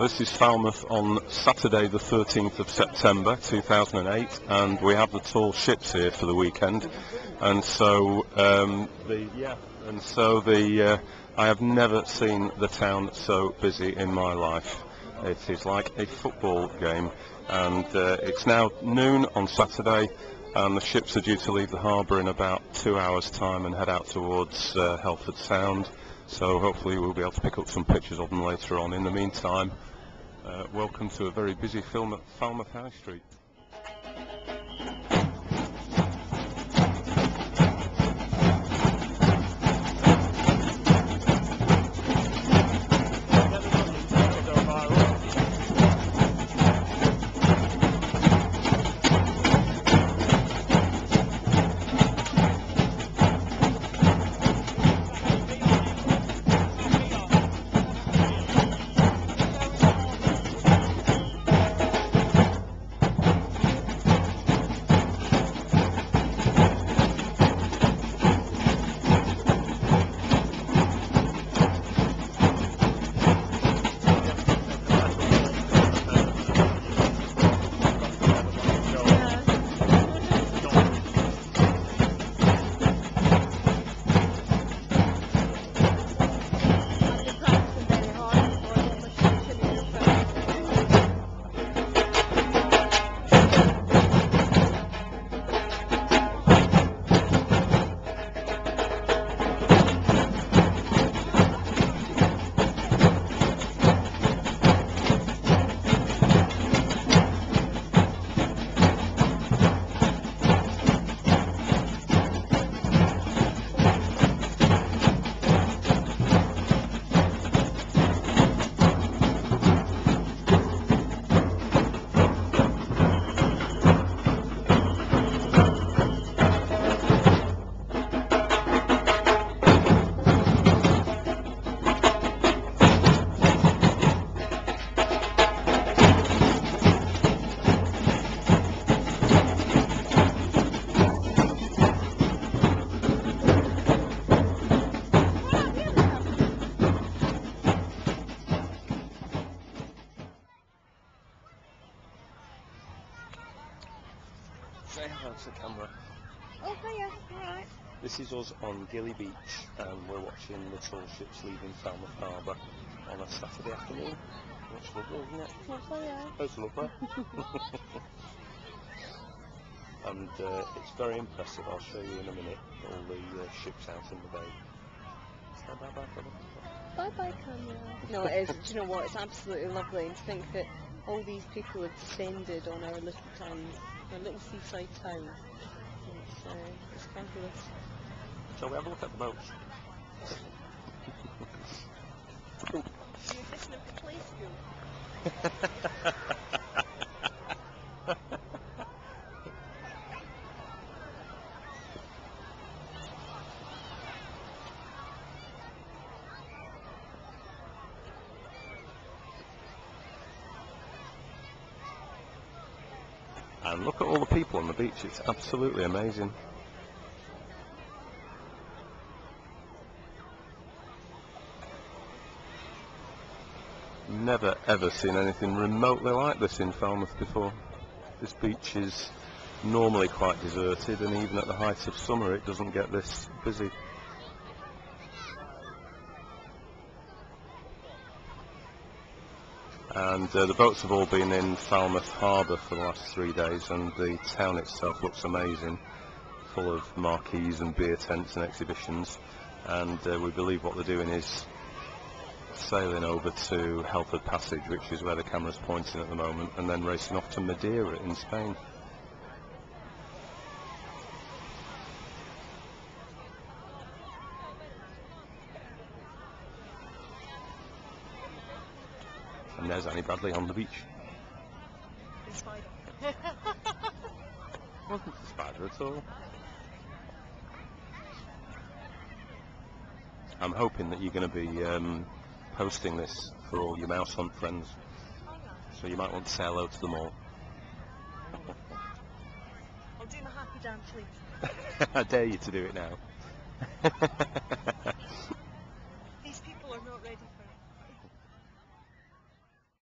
This is Falmouth on Saturday the 13th of September 2008, and we have the tall ships here for the weekend. And so I have never seen the town so busy in my life. It is like a football game, and it's now noon on Saturday, and the ships are due to leave the harbour in about 2 hours' time and head out towards Helford Sound. So hopefully we'll be able to pick up some pictures of them later on. In the meantime, welcome to a very busy Falmouth High Street. Say hello to the camera. Oh, hiya, alright. This is us on Gilly Beach, and we're watching the tall ships leaving Falmouth Harbour on a Saturday afternoon. That's lovely, isn't it? Lovely, yeah. That's lovely. And it's very impressive. I'll show you in a minute all the ships out in the bay. Say bye-bye for them. Bye-bye, camera. No, it is. Do you know what? It's absolutely lovely, and to think that all these people have descended on our little town, our little seaside town. It's fabulous. Shall we have a look at the boats? You're listening to play school. And look at all the people on the beach, it's absolutely amazing. Never ever seen anything remotely like this in Falmouth before. This beach is normally quite deserted, and even at the height of summer it doesn't get this busy. And the boats have all been in Falmouth Harbour for the last 3 days, and the town itself looks amazing, full of marquees and beer tents and exhibitions. And we believe what they're doing is sailing over to Helford Passage, which is where the camera's pointing at the moment, and then racing off to Madeira in Spain. And there's Annie Bradley on the beach. The spider. Wasn't a spider at all. I'm hoping that you're going to be posting this for all your mouse hunt friends, so you might want to say hello to them all. I'll do my happy dance later. I dare you to do it now. These people are not ready for it.